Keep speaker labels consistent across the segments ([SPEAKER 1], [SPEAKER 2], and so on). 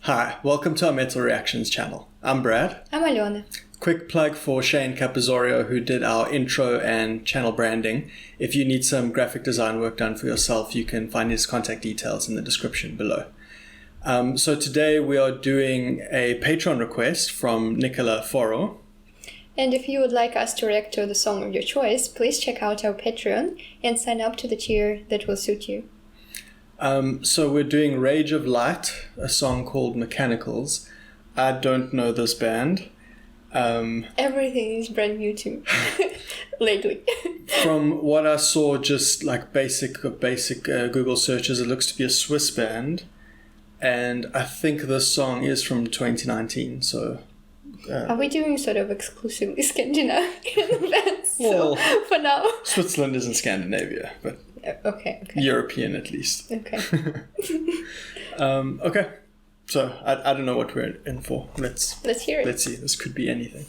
[SPEAKER 1] Hi, welcome to our Metal Reactions channel. I'm Brad.
[SPEAKER 2] I'm Alona.
[SPEAKER 1] Quick plug for Shayne Capazorio, who did our intro and channel branding. If you need some graphic design work done for yourself, you can find his contact details in the description below. So today we are doing a Patreon request from Nikola Forró.
[SPEAKER 2] And if you would like us to react to the song of your choice, please check out our Patreon and sign up to the tier that will suit you.
[SPEAKER 1] So we're doing Rage of Light, a song called Mechanicals. I don't know this band.
[SPEAKER 2] Everything is brand new to me lately.
[SPEAKER 1] From what I saw, just like basic Google searches, it looks to be a Swiss band. And I think this song is from 2019, so...
[SPEAKER 2] Are we doing sort of exclusively Scandinavian bands?
[SPEAKER 1] Well,
[SPEAKER 2] for now.
[SPEAKER 1] Switzerland isn't Scandinavia, but
[SPEAKER 2] okay.
[SPEAKER 1] European at least.
[SPEAKER 2] Okay.
[SPEAKER 1] Okay. So I don't know what we're in for. Let's
[SPEAKER 2] hear it.
[SPEAKER 1] Let's see. This could be anything.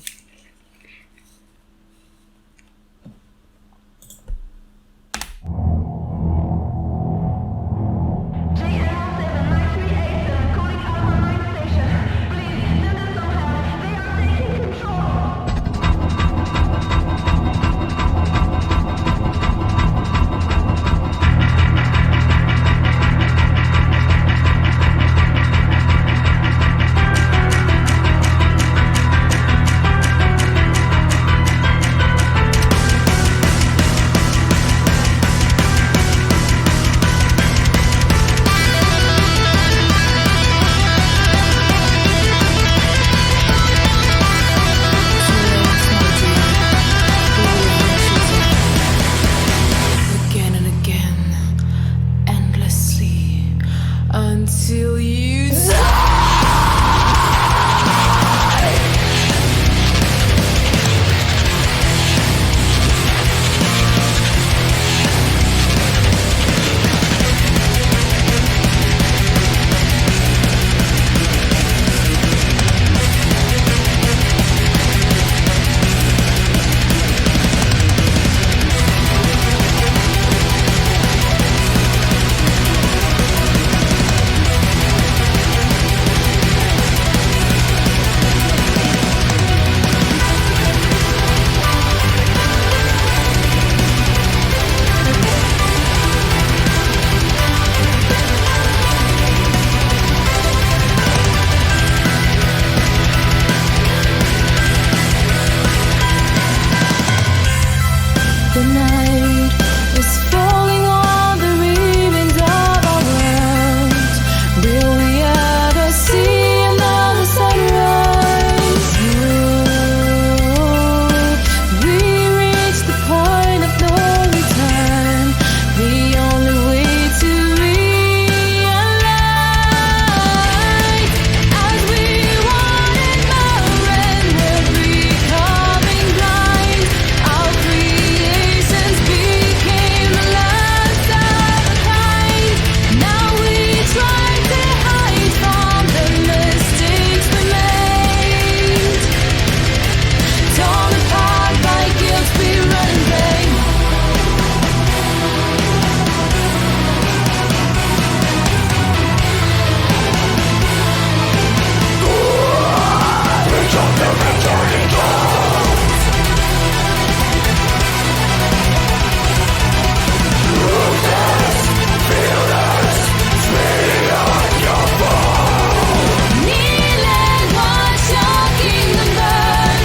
[SPEAKER 2] Until you the night is falling on the ruins of our world. Will we ever see another sunrise? We reach the point of no return, the only way to realize. As we wanted more and we're becoming blind, our creations became the last of a kind. Now we try to hide from the mistakes we made. Torn apart by guilt, we run in vain. Kneeling while shocking the burn.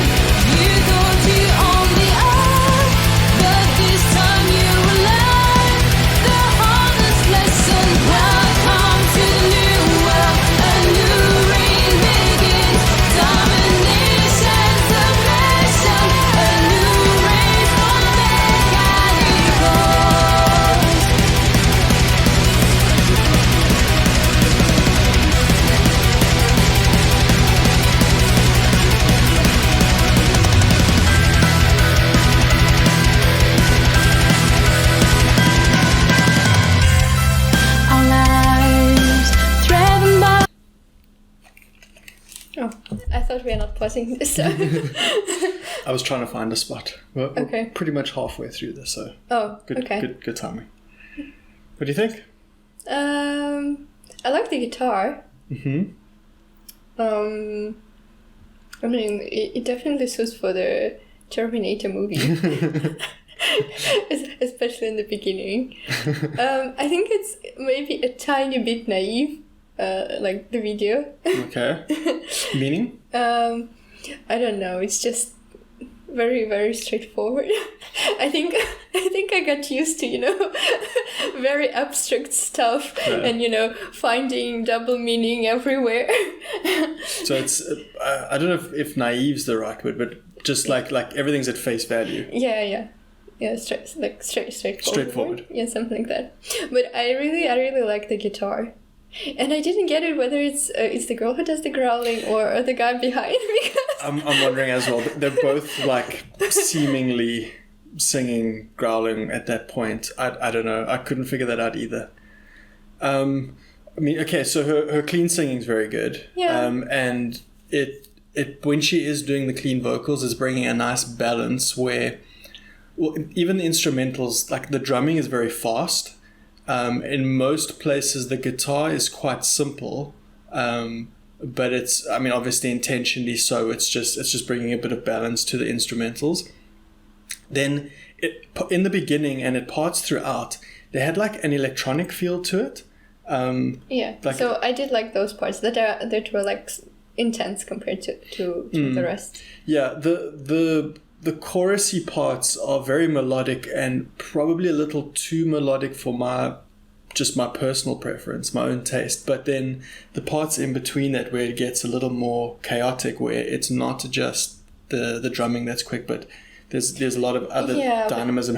[SPEAKER 2] You thought you owned the earth, but this time you will learn the hardest lesson. Welcome to the new world, a new reign begins. Domination, submission, a new race for mechanicals. Our lives threatened by... Oh, I thought we are not pausing this.
[SPEAKER 1] I was trying to find a spot. We're
[SPEAKER 2] Okay.
[SPEAKER 1] pretty much halfway through this, so
[SPEAKER 2] Oh,
[SPEAKER 1] good,
[SPEAKER 2] okay.
[SPEAKER 1] good timing. What do you think?
[SPEAKER 2] I like the guitar.
[SPEAKER 1] Mm-hmm.
[SPEAKER 3] I mean, it definitely suits for the Terminator movie, especially in the beginning. I think it's maybe a tiny bit naive, like the video.
[SPEAKER 1] Okay. Meaning?
[SPEAKER 3] I don't know. It's just very, very straightforward. I think I got used to, very abstract stuff, and finding double meaning everywhere.
[SPEAKER 1] So it's I don't know if naive's the right word, but just like everything's at face value.
[SPEAKER 3] Yeah, straightforward. Yeah, something like that. But I really like the guitar. And I didn't get it whether it's the girl who does the growling or the guy behind, because
[SPEAKER 1] I'm wondering as well. They're both like seemingly singing, growling at that point. I don't know. I couldn't figure that out either. I mean, okay, so her clean singing is very good.
[SPEAKER 3] Yeah.
[SPEAKER 1] And it when she is doing the clean vocals, is bringing a nice balance where, well, even the instrumentals, like the drumming is very fast. In most places, the guitar is quite simple, but it's, I mean, obviously intentionally so. It's just bringing a bit of balance to the instrumentals. Then, in the beginning, and it parts throughout, they had like an electronic feel to it.
[SPEAKER 3] Yeah. So I did like those parts that were like intense compared to the rest.
[SPEAKER 1] Yeah. The chorusy parts are very melodic and probably a little too melodic for my personal preference, my own taste. But then the parts in between that where it gets a little more chaotic, where it's not just the drumming that's quick, but there's a lot of other dynamism.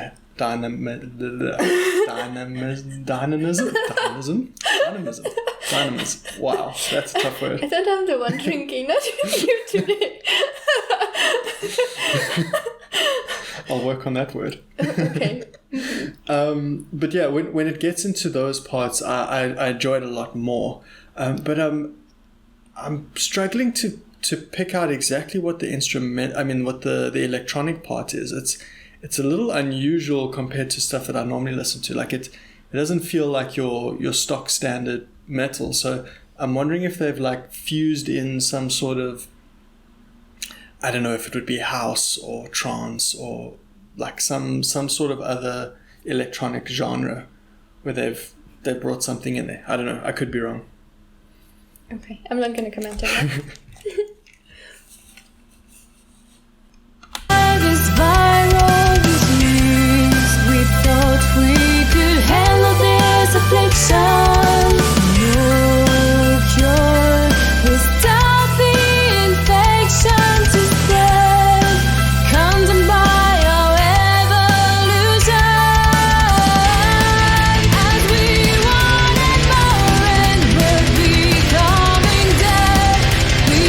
[SPEAKER 1] Wow, that's a tough word.
[SPEAKER 3] I thought I'm the one drinking, not you today.
[SPEAKER 1] I'll work on that word.
[SPEAKER 3] Okay.
[SPEAKER 1] But yeah, when it gets into those parts, I enjoy it a lot more. But I'm struggling to pick out exactly what the what the electronic part is. It's a little unusual compared to stuff that I normally listen to. Like it doesn't feel like your stock standard metal. So I'm wondering if they've like fused in some sort of, I don't know if it would be house or trance or like some sort of other electronic genre where they've brought something in there. I don't know. I could be wrong.
[SPEAKER 3] Okay, I'm not going to comment on that.
[SPEAKER 2] This viral disease, we thought we could handle this affliction. No cure, we stop the infections instead. Condemned by our evolution. As we wanted more and were becoming dead, we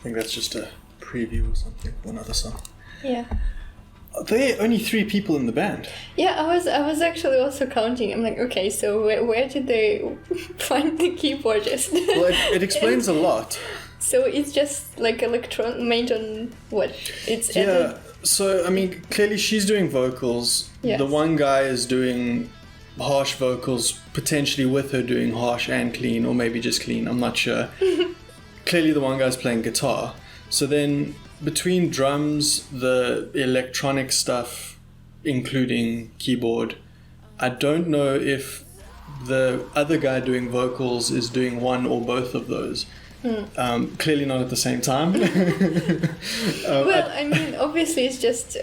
[SPEAKER 1] think that's just a preview or something for another song.
[SPEAKER 3] Yeah.
[SPEAKER 1] There are only 3 people in the band.
[SPEAKER 3] Yeah, I was actually also counting. I'm like, okay, so where did they find the keyboardist?
[SPEAKER 1] Well, it explains a lot.
[SPEAKER 3] So it's just like made on what? It's
[SPEAKER 1] Yeah, so I mean, clearly she's doing vocals.
[SPEAKER 3] Yes.
[SPEAKER 1] The one guy is doing harsh vocals, potentially with her doing harsh and clean, or maybe just clean, I'm not sure. Clearly the one guy's playing guitar. So then between drums, the electronic stuff, including keyboard, I don't know if the other guy doing vocals is doing one or both of those. Clearly not at the same time.
[SPEAKER 3] Well, I mean, obviously it's just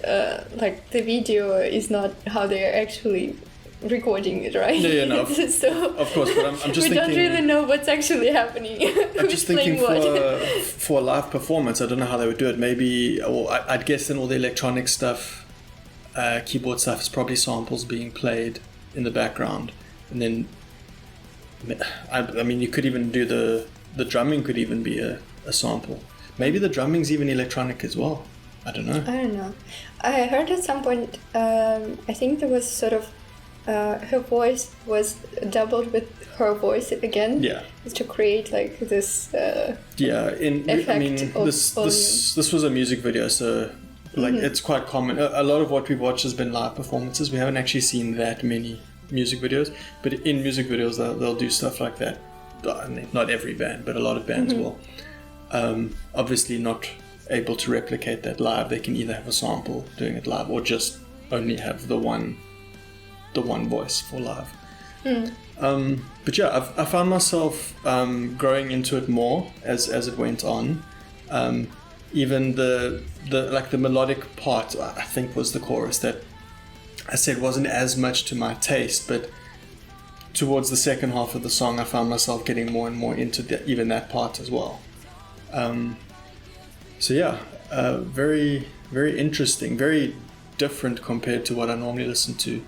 [SPEAKER 3] like the video is not how they're actually recording it, right?
[SPEAKER 1] Yeah, no,
[SPEAKER 3] so
[SPEAKER 1] of course, but I'm just
[SPEAKER 3] we
[SPEAKER 1] thinking...
[SPEAKER 3] don't really know what's actually happening.
[SPEAKER 1] I'm just thinking for a live performance, I don't know how they would do it. Maybe, or I'd guess in all the electronic stuff, keyboard stuff is probably samples being played in the background. And then, I mean, you could even do the drumming could even be a sample. Maybe the drumming's even electronic as well. I don't know.
[SPEAKER 3] I don't know. I heard at some point, I think there was sort of, her voice was doubled with her voice again.
[SPEAKER 1] Yeah.
[SPEAKER 3] To create like this
[SPEAKER 1] Yeah,
[SPEAKER 3] effect
[SPEAKER 1] I mean,
[SPEAKER 3] of
[SPEAKER 1] this was a music video, so like it's quite common. A lot of what we've watched has been live performances. We haven't actually seen that many music videos, but in music videos they'll do stuff like that. I mean, not every band, but a lot of bands will. Obviously not able to replicate that live. They can either have a sample doing it live or just only have the one voice for live. But yeah, I found myself growing into it more as it went on. Even the like the melodic part, I think, was the chorus that I said wasn't as much to my taste, but towards the second half of the song I found myself getting more and more into even that part as well. So yeah, very, very interesting, very different compared to what I normally listen to.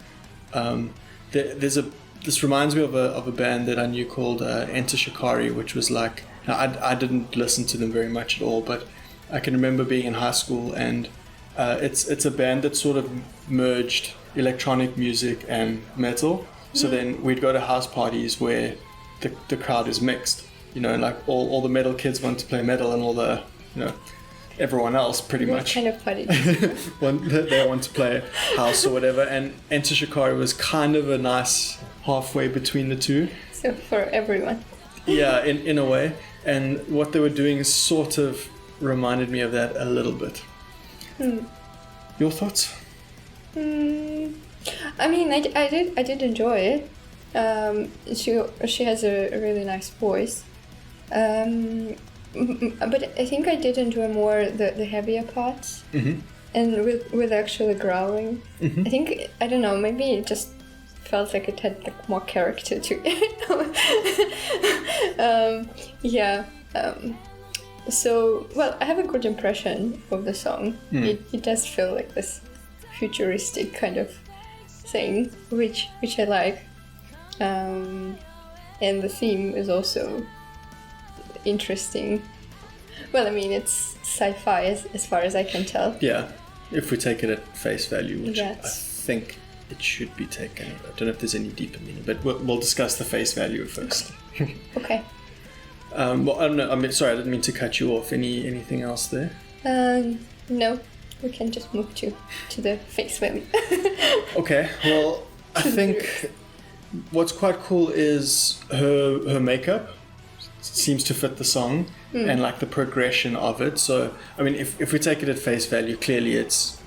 [SPEAKER 1] This reminds me of a band that I knew called Enter Shikari, which was like, now I didn't listen to them very much at all, but I can remember being in high school, and it's a band that sort of merged electronic music and metal. So then we'd go to house parties where the crowd is mixed, like all the metal kids want to play metal, and all the, everyone else pretty
[SPEAKER 3] what
[SPEAKER 1] much
[SPEAKER 3] kind of party?
[SPEAKER 1] they want to play house or whatever. And Enter Shikari was kind of a nice halfway between the two.
[SPEAKER 3] So for everyone.
[SPEAKER 1] Yeah, in a way. And what they were doing sort of reminded me of that a little bit. Your thoughts?
[SPEAKER 3] I mean, I did enjoy it. She has a really nice voice. But I think I did enjoy more the heavier parts, and with actually growling. I think, I don't know, maybe it just felt like it had like more character to it. So, well, I have a good impression of the song. It does feel like this futuristic kind of thing, which I like. And the theme is also interesting. Well, I mean, it's sci-fi as far as I can tell.
[SPEAKER 1] Yeah, if we take it at face value, which
[SPEAKER 3] Yes.
[SPEAKER 1] I think it should be taken. I don't know if there's any deeper meaning, but we'll discuss the face value first.
[SPEAKER 3] Okay.
[SPEAKER 1] Well, I don't know. I mean, sorry, I didn't mean to cut you off. Anything else there?
[SPEAKER 3] No, we can just move to the face value.
[SPEAKER 1] Okay. Well, I think what's quite cool is her makeup seems to fit the song and like the progression of it. So, I mean, if we take it at face value, clearly it's,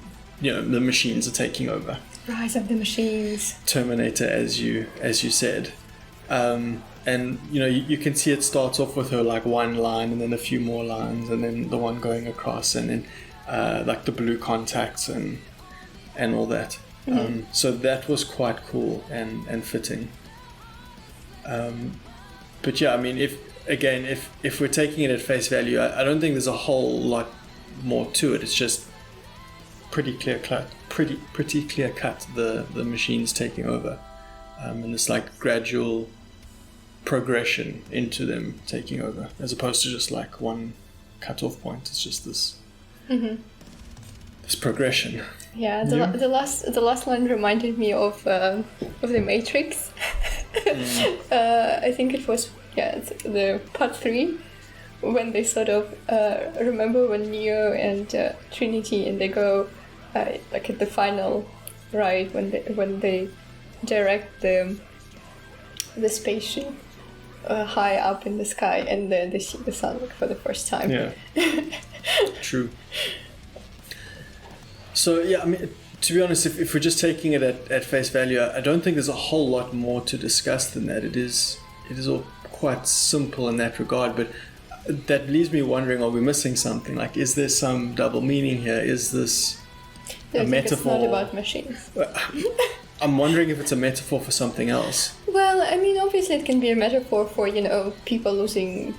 [SPEAKER 1] the machines are taking over.
[SPEAKER 3] Rise of the Machines.
[SPEAKER 1] Terminator, as you said. And you can see it starts off with her like one line and then a few more lines and then the one going across and then like the blue contacts and all that. So that was quite cool and fitting. But yeah, I mean, if we're taking it at face value, I don't think there's a whole lot more to it. It's just pretty clear cut. The machines taking over, and it's like gradual progression into them taking over, as opposed to just like one cut-off point. It's just this this progression.
[SPEAKER 3] Yeah,
[SPEAKER 1] Yeah.
[SPEAKER 3] the last line reminded me of the Matrix. I think it was it's the part 3 when they sort of remember when Neo and Trinity and they go like at the final ride when they direct the spaceship high up in the sky and then they see the sun like for the first time.
[SPEAKER 1] Yeah. True. So yeah, I mean, to be honest, if we're just taking it at face value, I don't think there's a whole lot more to discuss than that. It is all quite simple in that regard, but that leaves me wondering, are we missing something? Like, is there some double meaning here? Is this a metaphor?
[SPEAKER 3] It's not about machines.
[SPEAKER 1] I'm wondering if it's a metaphor for something else.
[SPEAKER 3] Well, I mean, obviously it can be a metaphor for, people losing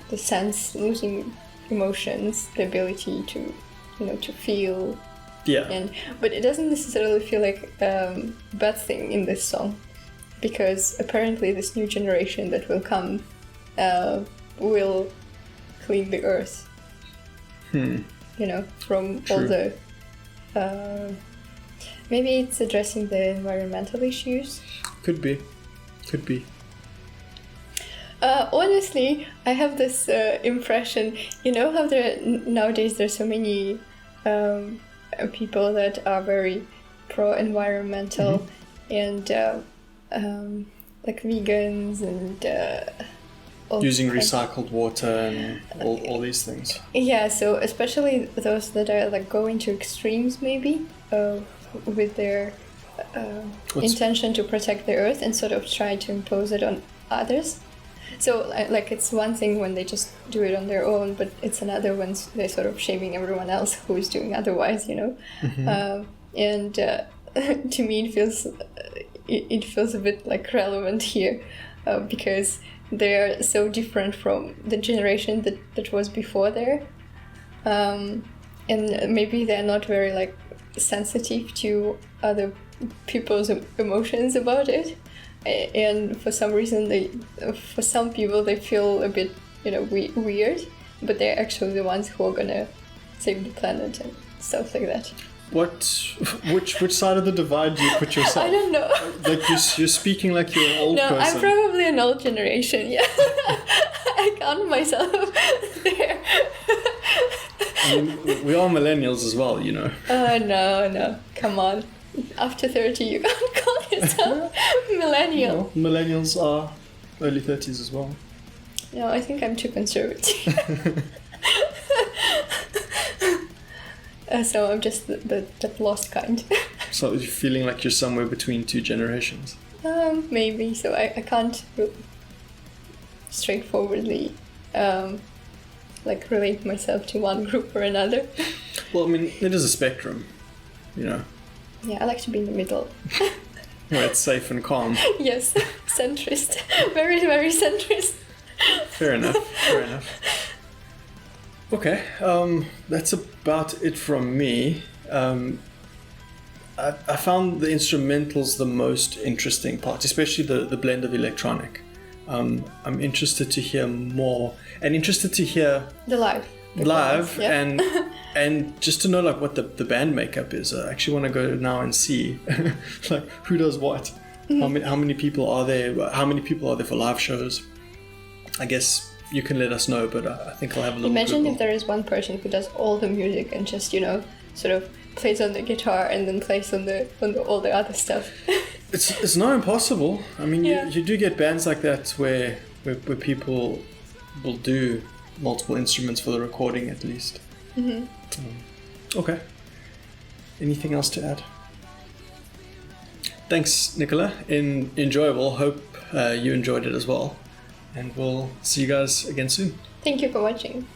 [SPEAKER 3] the sense, losing emotions, the ability to, to feel.
[SPEAKER 1] Yeah.
[SPEAKER 3] But it doesn't necessarily feel like a bad thing in this song, because apparently this new generation that will come will clean the earth. From
[SPEAKER 1] True.
[SPEAKER 3] all the... maybe it's addressing the environmental issues.
[SPEAKER 1] Could be.
[SPEAKER 3] Honestly, I have this impression, how nowadays there's so many people that are very pro-environmental and like vegans and
[SPEAKER 1] Using recycled water and all these things.
[SPEAKER 3] Yeah, so especially those that are like going to extremes maybe with their intention to protect the earth and sort of try to impose it on others. So like it's one thing when they just do it on their own, but it's another when they're sort of shaming everyone else who is doing otherwise, and to me it feels a bit like relevant here because they're so different from the generation that was before there, and maybe they're not very like sensitive to other people's emotions about it. And for some reason, for some people, they feel a bit, weird, but they're actually the ones who are gonna save the planet and stuff like that.
[SPEAKER 1] Which side of the divide do you put yourself?
[SPEAKER 3] I don't know.
[SPEAKER 1] Like you're speaking like you're an old person.
[SPEAKER 3] No, I'm probably an old generation. Yeah, I count myself there.
[SPEAKER 1] I mean, we are millennials as well,
[SPEAKER 3] No, come on. After 30, you can't call yourself millennial.
[SPEAKER 1] Well, millennials are early 30s as well.
[SPEAKER 3] No, I think I'm too conservative. So I'm just the lost kind.
[SPEAKER 1] So you're feeling like you're somewhere between two generations.
[SPEAKER 3] Maybe. So I can't straightforwardly relate myself to one group or another.
[SPEAKER 1] Well, I mean, it is a spectrum,
[SPEAKER 3] Yeah, I like to be in the middle.
[SPEAKER 1] Where it's safe and calm.
[SPEAKER 3] Yes, centrist. Very, very centrist.
[SPEAKER 1] Fair enough. Okay, that's about it from me. I found the instrumentals the most interesting part, especially the blend of electronic. I'm interested to hear more, and interested to hear
[SPEAKER 3] the live,
[SPEAKER 1] yeah. and just to know like what the band makeup is. I actually want to go now and see like who does what. Mm-hmm. How many people are there? How many people are there for live shows? I guess you can let us know, but I think I'll have a little.
[SPEAKER 3] Imagine
[SPEAKER 1] Google.
[SPEAKER 3] if there is one person who does all the music and just sort of plays on the guitar and then plays on all the other stuff.
[SPEAKER 1] It's not impossible. I mean,
[SPEAKER 3] yeah.
[SPEAKER 1] you do get bands like that where people will do multiple instruments for the recording at least.
[SPEAKER 3] Mm-hmm.
[SPEAKER 1] Okay. Anything else to add? Thanks, Nikola. Enjoyable. Hope you enjoyed it as well. And we'll see you guys again soon.
[SPEAKER 3] Thank you for watching.